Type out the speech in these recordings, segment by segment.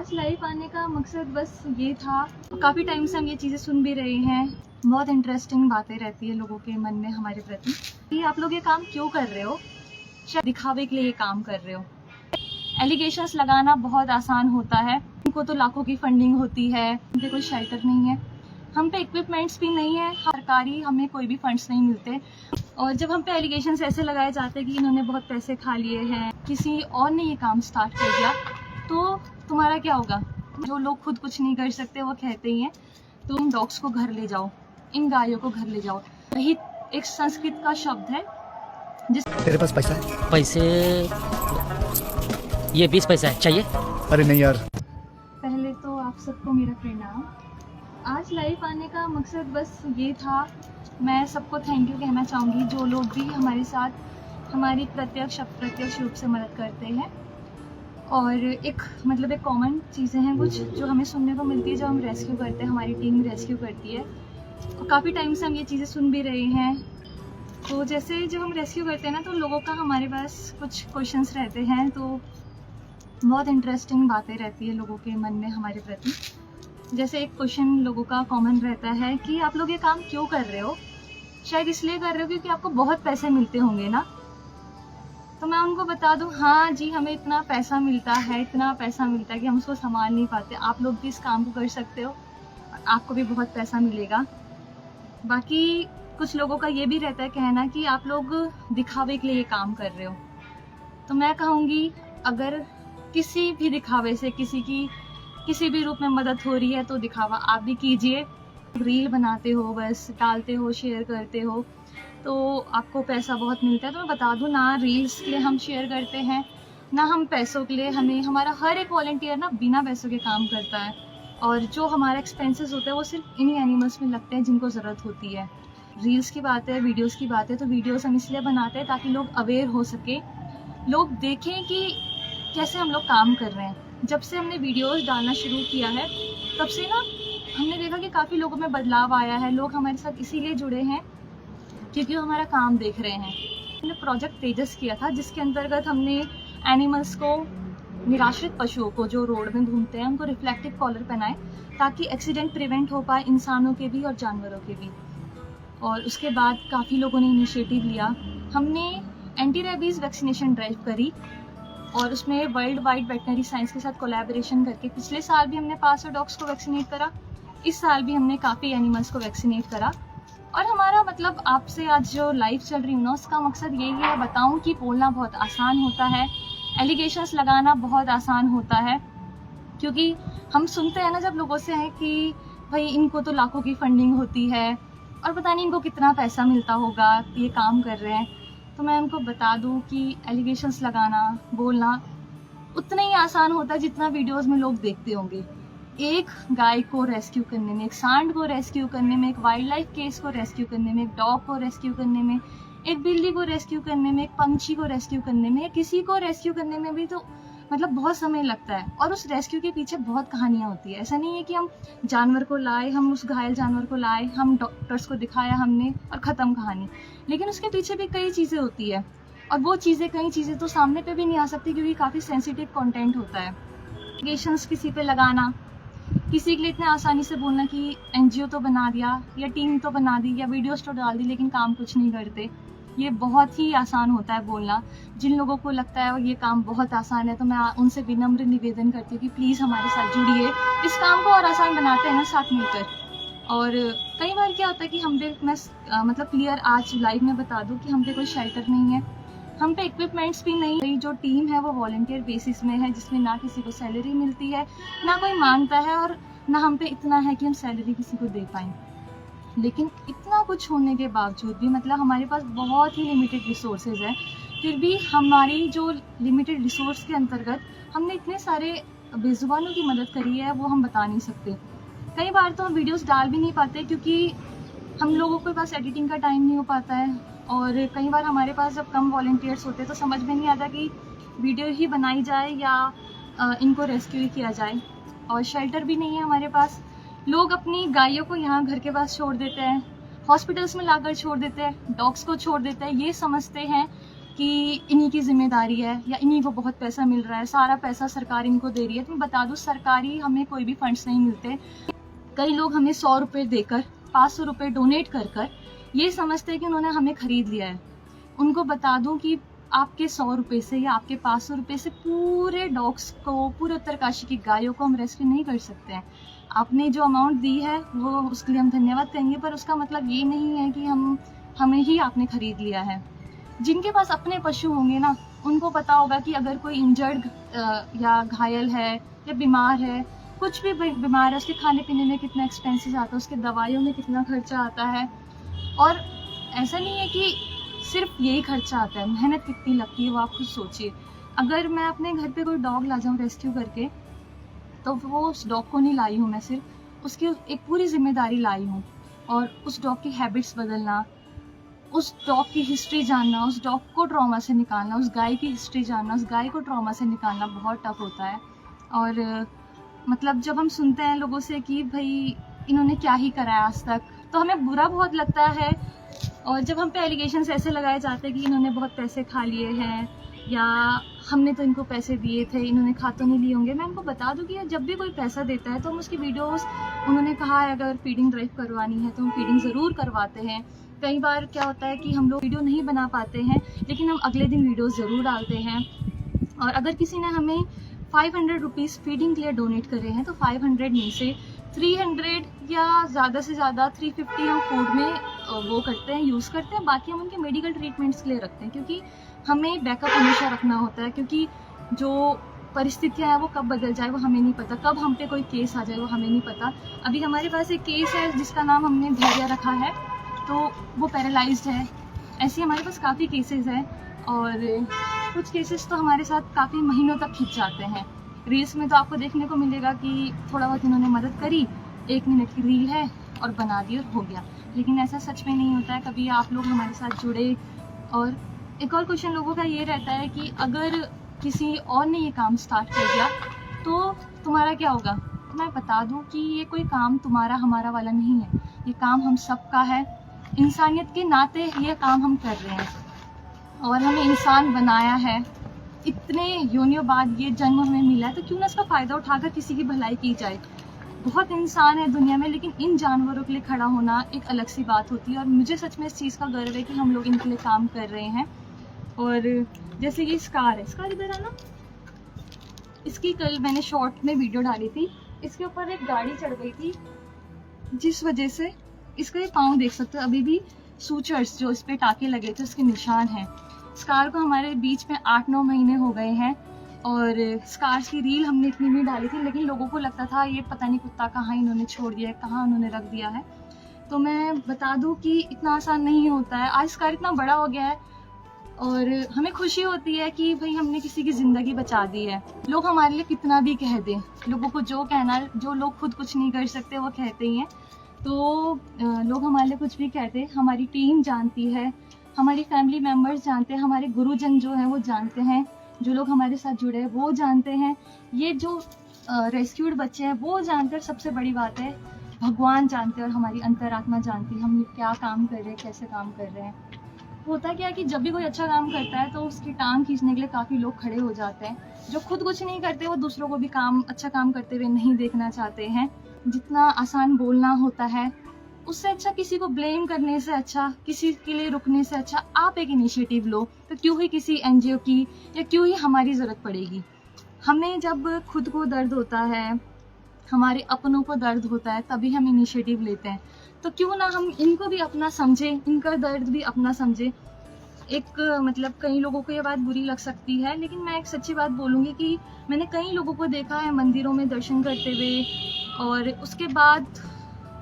आज लाइव आने का मकसद बस ये था। काफ़ी टाइम से हम ये चीज़ें सुन भी रहे हैं, बहुत इंटरेस्टिंग बातें रहती है लोगों के मन में हमारे प्रति कि आप लोग ये काम क्यों कर रहे हो, शायद दिखावे के लिए ये काम कर रहे हो। एलिगेशंस लगाना बहुत आसान होता है, उनको तो लाखों की फंडिंग होती है, उन पे कोई शेल्टर नहीं है, हम पे इक्विपमेंट्स भी नहीं है, सरकारी हमें कोई भी फंड्स नहीं मिलते। और जब हम पे एलिगेशंस ऐसे लगाए जाते हैं कि इन्होंने बहुत पैसे खा लिए हैं, किसी और ने ये काम स्टार्ट कर दिया, तो तुम्हारा क्या होगा? जो लोग खुद कुछ नहीं कर सकते वो कहते ही हैं तुम डॉग्स को घर ले जाओ, इन गायों को घर ले जाओ। यही एक संस्कृत का शब्द है जिस तेरे पास पैसा है? पैसे ये 20 पैसा है, चाहिए? अरे नहीं यार। पहले तो आप सबको मेरा प्रणाम। आज लाइव आने का मकसद बस ये था, मैं सबको थैंक यू कहना चाहूँगी जो लोग भी हमारे साथ हमारी प्रत्यक्ष अप्रत्यक्ष रूप से मदद करते हैं। और एक कॉमन चीज़ें हैं कुछ जो हमें सुनने को मिलती है जब हम रेस्क्यू करते हैं, हमारी टीम रेस्क्यू करती है। और काफ़ी टाइम से हम ये चीज़ें सुन भी रहे हैं। तो जैसे जब हम रेस्क्यू करते हैं ना, तो लोगों का हमारे पास कुछ क्वेश्चंस रहते हैं, तो बहुत इंटरेस्टिंग बातें रहती है लोगों के मन में हमारे प्रति। जैसे एक क्वेश्चन लोगों का कॉमन रहता है कि आप लोग ये काम क्यों कर रहे हो? शायद इसलिए कर रहे हो क्योंकि आपको बहुत पैसे मिलते होंगे ना। तो मैं उनको बता दूं, हाँ जी, हमें इतना पैसा मिलता है कि हम उसको संभाल नहीं पाते। आप लोग भी इस काम को कर सकते हो और आपको भी बहुत पैसा मिलेगा। बाकी कुछ लोगों का ये भी रहता है कहना कि आप लोग दिखावे के लिए ये काम कर रहे हो। तो मैं कहूँगी, अगर किसी भी दिखावे से किसी की किसी भी रूप में मदद हो रही है तो दिखावा आप भी कीजिए। रील बनाते हो, बस डालते हो, शेयर करते हो तो आपको पैसा बहुत मिलता है। तो मैं बता दूं ना, रील्स के लिए हम शेयर करते हैं ना हम पैसों के लिए। हमारा हर एक वॉलंटियर ना बिना पैसों के काम करता है, और जो हमारा एक्सपेंसेस होता है वो सिर्फ इन्हीं एनिमल्स में लगते हैं जिनको ज़रूरत होती है। रील्स की बात है, वीडियोस की बात है, तो वीडियोस हम इसलिए बनाते हैं ताकि लोग अवेयर हो सके, लोग देखें कि कैसे हम लोग काम कर रहे हैं। जब से हमने वीडियोस डालना शुरू किया है तब से ना हमने देखा कि काफ़ी लोगों में बदलाव आया है। लोग हमारे साथ इसीलिए जुड़े हैं क्योंकि वो हमारा काम देख रहे हैं। हमने प्रोजेक्ट तेजस किया था जिसके अंतर्गत हमने एनिमल्स को, निराश्रित पशुओं को जो रोड में घूमते हैं, उनको रिफ्लेक्टिव कॉलर पहनाए ताकि एक्सीडेंट प्रिवेंट हो पाए, इंसानों के भी और जानवरों के भी। और उसके बाद काफ़ी लोगों ने इनिशिएटिव लिया। हमने एंटी रेबीज़ वैक्सीनेशन ड्राइव करी और उसमें वर्ल्ड वाइड वेटनरी साइंस के साथ कोलैबोरेशन करके पिछले साल भी हमने 500 डॉग्स को वैक्सीनेट करा, इस साल भी हमने काफ़ी एनिमल्स को वैक्सीनेट करा। और हमारा आपसे आज जो लाइव चल रही हूँ ना, उसका मकसद यही है, बताऊँ कि बोलना बहुत आसान होता है, एलिगेशंस लगाना बहुत आसान होता है। क्योंकि हम सुनते हैं ना जब लोगों से है कि भाई इनको तो लाखों की फंडिंग होती है और पता नहीं इनको कितना पैसा मिलता होगा, ये काम कर रहे हैं। तो मैं उनको बता दूं कि एलिगेशंस लगाना, बोलना उतना ही आसान होता है जितना वीडियोस में लोग देखते होंगे। एक गाय को रेस्क्यू करने में, एक सांड को रेस्क्यू करने में, एक वाइल्ड लाइफ केस को रेस्क्यू करने में, एक डॉग को रेस्क्यू करने में, एक बिल्ली को रेस्क्यू करने में, एक पंछी को रेस्क्यू करने में, या किसी को रेस्क्यू करने में भी तो बहुत समय लगता है। और उस रेस्क्यू के पीछे बहुत कहानियाँ होती है। ऐसा नहीं है कि हम जानवर को लाए, हम उस घायल जानवर को लाए, हम डॉक्टर्स को दिखाया हमने और ख़त्म कहानी। लेकिन उसके पीछे भी कई चीज़ें होती है, और वो कई चीज़ें तो सामने पे भी नहीं आ सकती क्योंकि काफ़ी सेंसिटिव कंटेंट होता है। एलिगेशंस किसी पे लगाना, किसी के लिए इतने आसानी से बोलना कि एनजीओ तो बना दिया या टीम तो बना दी या वीडियोस तो डाल दी लेकिन काम कुछ नहीं करते, ये बहुत ही आसान होता है बोलना। जिन लोगों को लगता है ये काम बहुत आसान है, तो मैं उनसे विनम्र निवेदन करती हूँ कि प्लीज़ हमारे साथ जुड़िए, इस काम को और आसान बनाते हैं ना साथ मिलकर। और कई बार क्या होता है कि हम पे, मैं क्लियर आज लाइव में बता दूँ कि हम पे कोई शेल्टर नहीं है, हम पे इक्विपमेंट्स भी नहीं। जो टीम है वो वॉलंटियर बेसिस में है, जिसमें ना किसी को सैलरी मिलती है, ना कोई मांगता है, और ना हम पे इतना है कि हम सैलरी किसी को दे पाएँ। लेकिन इतना कुछ होने के बावजूद भी हमारे पास बहुत ही लिमिटेड रिसोर्सेज है, फिर भी हमारी जो लिमिटेड रिसोर्स के अंतर्गत हमने इतने सारे बेजुबानों की मदद करी है, वो हम बता नहीं सकते। कई बार तो हम वीडियोस डाल भी नहीं पाते क्योंकि हम लोगों के पास एडिटिंग का टाइम नहीं हो पाता है, और कई बार हमारे पास जब कम वॉलंटियर्स होते हैं तो समझ में नहीं आता कि वीडियो ही बनाई जाए या इनको रेस्क्यू ही किया जाए। और शेल्टर भी नहीं है हमारे पास। लोग अपनी गायों को यहाँ घर के पास छोड़ देते हैं, हॉस्पिटल्स में लाकर छोड़ देते हैं, डॉग्स को छोड़ देते हैं, ये समझते हैं कि इन्हीं की जिम्मेदारी है या इन्हीं को बहुत पैसा मिल रहा है, सारा पैसा सरकार इनको दे रही है। तो मैं बता दूं, सरकारी हमें कोई भी फंड्स नहीं मिलते। कई लोग हमें 100 रुपये देकर, 500 रुपये डोनेट कर कर ये समझते हैं कि उन्होंने हमें खरीद लिया है। उनको बता दूं कि आपके 100 रुपये से या आपके 500 रुपये से पूरे डॉग्स को, पूरे उत्तरकाशी की गायों को हम रेस्क्यू नहीं कर सकते हैं। आपने जो अमाउंट दी है वो उसके लिए हम धन्यवाद कहेंगे, पर उसका मतलब ये नहीं है कि हमें ही आपने खरीद लिया है। जिनके पास अपने पशु होंगे ना, उनको पता होगा कि अगर कोई इंजर्ड या घायल है या बीमार है, कुछ भी बीमार है, उसके खाने पीने में कितना एक्सपेंसेस आता है, उसके दवाइयों में कितना खर्चा आता है। और ऐसा नहीं है कि सिर्फ यही खर्चा आता है, मेहनत कितनी लगती है वो आप खुद सोचिए। अगर मैं अपने घर पे कोई डॉग ला जाऊँ रेस्क्यू करके, तो वो उस डॉग को नहीं लाई हूँ मैं, सिर्फ उसकी एक पूरी जिम्मेदारी लाई हूँ। और उस डॉग की हैबिट्स बदलना, उस डॉग की हिस्ट्री जानना, उस डॉग को ट्रॉमा से निकालना, उस गाय की हिस्ट्री जानना, उस गाय को ट्रॉमा से निकालना बहुत टफ होता है। और मतलब जब हम सुनते हैं लोगों से कि भाई इन्होंने क्या ही करा है आज तक, तो हमें बुरा बहुत लगता है। और जब हम पे एलिगेशंस ऐसे लगाए जाते हैं कि इन्होंने बहुत पैसे खा लिए हैं या हमने तो इनको पैसे दिए थे, इन्होंने खा तो नहीं लिए होंगे। मैं उनको बता दूं कि जब भी कोई पैसा देता है तो हम उसकी वीडियोस, उन्होंने कहा है अगर फीडिंग ड्राइव करवानी है तो हम फीडिंग ज़रूर करवाते हैं। कई बार क्या होता है कि हम लोग वीडियो नहीं बना पाते हैं, लेकिन हम अगले दिन वीडियो ज़रूर डालते हैं। और अगर किसी ने हमें 500 रुपीज़ फीडिंग के लिए डोनेट करे हैं तो 500 में से 300 या ज़्यादा से ज़्यादा 350 हम फूड में वो करते हैं, यूज़ करते हैं। बाकी हम उनके मेडिकल ट्रीटमेंट्स के लिए रखते हैं, क्योंकि हमें बैकअप हमेशा रखना होता है। क्योंकि जो परिस्थितियाँ हैं वो कब बदल जाए वो हमें नहीं पता, कब हम पे कोई केस आ जाए वो हमें नहीं पता। अभी हमारे पास एक केस है जिसका नाम हमने धैर्य रखा है, तो वो पैरालाइज्ड है। ऐसे हमारे पास काफ़ी केसेस हैं और कुछ केसेस तो हमारे साथ काफ़ी महीनों तक खिंच जाते हैं। रील्स में तो आपको देखने को मिलेगा कि थोड़ा बहुत इन्होंने मदद करी, 1 मिनट की रील है और बना दी और हो गया, लेकिन ऐसा सच में नहीं होता है। कभी आप लोग हमारे साथ जुड़े। और एक और क्वेश्चन लोगों का ये रहता है कि अगर किसी और ने ये काम स्टार्ट कर दिया तो तुम्हारा क्या होगा। तो मैं बता दूं कि ये कोई काम तुम्हारा हमारा वाला नहीं है, ये काम हम सब का है। इंसानियत के नाते ये काम हम कर रहे हैं और हमें इंसान बनाया है, इतने योनियों बाद ये जन्म हमें मिला है, तो क्यों ना इसका फ़ायदा उठाकर किसी की भलाई की जाए। बहुत इंसान है दुनिया में, लेकिन इन जानवरों के लिए खड़ा होना एक अलग सी बात होती है। और मुझे सच में इस चीज़ का गर्व है कि हम लोग इनके लिए काम कर रहे हैं। और जैसे ये स्कार है, स्कार इधर है ना, इसकी कल मैंने शॉर्ट में वीडियो डाली थी। इसके ऊपर एक गाड़ी चढ़ गई थी जिस वजह से इसका ये पाँव देख सकते हो, अभी भी सूचर्स जो इस पर टाके लगे थे उसके निशान हैं। स्कार को हमारे बीच में 8-9 महीने हो गए हैं और स्कार्स की रील हमने इतनी नहीं डाली थी, लेकिन लोगों को लगता था ये पता नहीं कुत्ता कहाँ इन्होंने छोड़ दिया है, कहाँ उन्होंने रख दिया है। तो मैं बता दूं कि इतना आसान नहीं होता है। आज स्कार इतना बड़ा हो गया है और हमें खुशी होती है कि भाई हमने किसी की ज़िंदगी बचा दी है। लोग हमारे लिए कितना भी कह दें, लोगों को जो कहना, जो लोग खुद कुछ नहीं कर सकते वो कहते ही हैं। तो लोग हमारे लिए कुछ भी कहते, हमारी टीम जानती है, हमारी फैमिली मेम्बर्स जानते हैं, हमारे गुरुजन जो हैं वो जानते हैं, जो लोग हमारे साथ जुड़े हैं वो जानते हैं, ये जो रेस्क्यूड बच्चे हैं वो जानते हैं। सबसे बड़ी बात है भगवान जानते हैं और हमारी अंतरात्मा जानती है हम क्या काम कर रहे हैं, कैसे काम कर रहे हैं। होता क्या है कि जब भी कोई अच्छा काम करता है तो उसकी टांग खींचने के लिए काफ़ी लोग खड़े हो जाते हैं। जो खुद कुछ नहीं करते वो दूसरों को भी अच्छा काम करते हुए नहीं देखना चाहते हैं। जितना आसान बोलना होता है उससे अच्छा, किसी को ब्लेम करने से अच्छा, किसी के लिए रुकने से अच्छा आप एक इनिशिएटिव लो। तो क्यों ही किसी एनजीओ की या क्यों ही हमारी ज़रूरत पड़ेगी। हमें जब खुद को दर्द होता है, हमारे अपनों को दर्द होता है, तभी हम इनिशिएटिव लेते हैं। तो क्यों ना हम इनको भी अपना समझें, इनका दर्द भी अपना समझें। एक मतलब कई लोगों को ये बात बुरी लग सकती है, लेकिन मैं एक सच्ची बात बोलूँगी कि मैंने कई लोगों को देखा है मंदिरों में दर्शन करते हुए और उसके बाद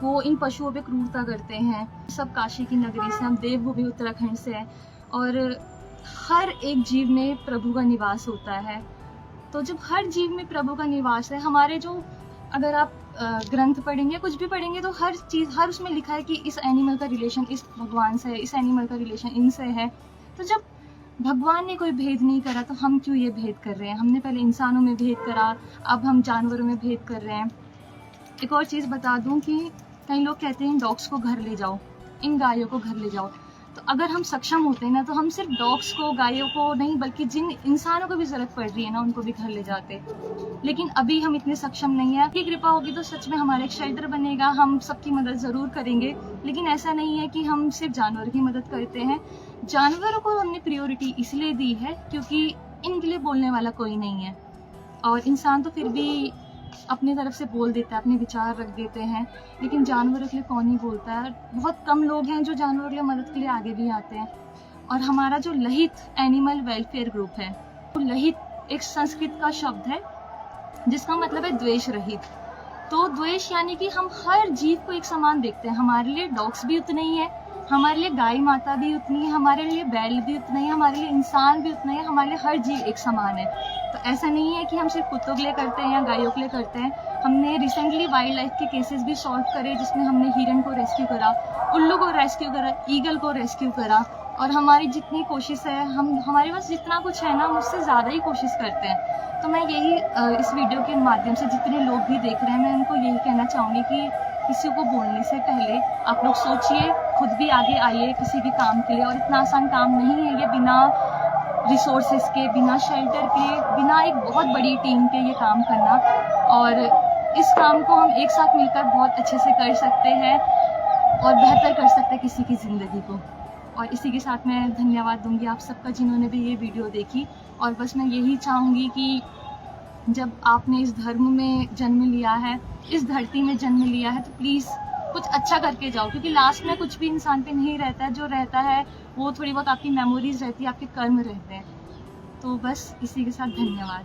वो इन पशुओं पे क्रूरता करते हैं। सब काशी की नगरी से, हम देवभूमि उत्तराखंड से हैं और हर एक जीव में प्रभु का निवास होता है। तो जब हर जीव में प्रभु का निवास है, हमारे जो अगर आप ग्रंथ पढ़ेंगे, कुछ भी पढ़ेंगे, तो हर चीज़, हर उसमें लिखा है कि इस एनिमल का रिलेशन इस भगवान से है, इस एनिमल का रिलेशन इनसे है। तो जब भगवान ने कोई भेद नहीं करा तो हम क्यों ये भेद कर रहे हैं। हमने पहले इंसानों में भेद करा, अब हम जानवरों में भेद कर रहे हैं। एक और चीज़ बता दूं कि कई लोग कहते हैं इन डॉग्स को घर ले जाओ, इन गायों को घर ले जाओ। तो अगर हम सक्षम होते हैं ना, तो हम सिर्फ डॉग्स को, गायों को नहीं, बल्कि जिन इंसानों को भी ज़रूरत पड़ रही है ना, उनको भी घर ले जाते। लेकिन अभी हम इतने सक्षम नहीं है। आपकी कृपा होगी तो सच में हमारा एक शेल्टर बनेगा, हम सबकी मदद ज़रूर करेंगे। लेकिन ऐसा नहीं है कि हम सिर्फ जानवर की मदद करते हैं। जानवरों को हमने प्रायोरिटी इसलिए दी है क्योंकि इनके लिए बोलने वाला कोई नहीं है, और इंसान तो फिर भी अपनी तरफ से बोल देता है, अपने विचार रख देते हैं, लेकिन जानवरों के लिए कौन ही बोलता है। बहुत कम लोग हैं जो जानवरों के लिए मदद के लिए आगे भी आते हैं। और हमारा जो लहित एनिमल वेलफेयर ग्रुप है, तो लहित एक संस्कृत का शब्द है जिसका मतलब है द्वेष रहित। तो द्वेष यानी कि हम हर जीव को एक समान देखते हैं। हमारे लिए डॉग्स भी उतने ही है, हमारे लिए गाय माता भी उतनी है, हमारे लिए बैल भी उतना ही, हमारे लिए इंसान भी उतना ही, हमारे लिए हर जीव एक समान है। तो ऐसा नहीं है कि हम सिर्फ कुत्तों के लिए करते हैं या गायों के लिए करते हैं। हमने रिसेंटली वाइल्ड लाइफ के केसेस भी सॉल्व करे, जिसमें हमने हिरन को रेस्क्यू करा, उल्लू को रेस्क्यू करा, ईगल को रेस्क्यू करा। और हमारी जितनी कोशिश है, हमारे पास जितना कुछ है ना, हम उससे ज़्यादा ही कोशिश करते हैं। तो मैं यही इस वीडियो के माध्यम से जितने लोग भी देख रहे हैं, मैं उनको यही कहना चाहूँगी कि किसी को बोलने से पहले आप लोग सोचिए, खुद भी आगे आइए किसी भी काम के लिए। और इतना आसान काम नहीं है ये, बिना रिसोर्सेज के, बिना शेल्टर के, बिना एक बहुत बड़ी टीम के ये काम करना। और इस काम को हम एक साथ मिलकर बहुत अच्छे से कर सकते हैं और बेहतर कर सकते हैं किसी की ज़िंदगी को। और इसी के साथ मैं धन्यवाद दूंगी आप सबका जिन्होंने भी ये वीडियो देखी। और बस मैं यही चाहूँगी कि जब आपने इस धर्म में जन्म लिया है, इस धरती में जन्म लिया है, तो प्लीज़ कुछ अच्छा करके जाओ, क्योंकि लास्ट में कुछ भी इंसान पे नहीं रहता है। जो रहता है वो थोड़ी बहुत आपकी मेमोरीज रहती है, आपके कर्म रहते हैं। तो बस इसी के साथ धन्यवाद।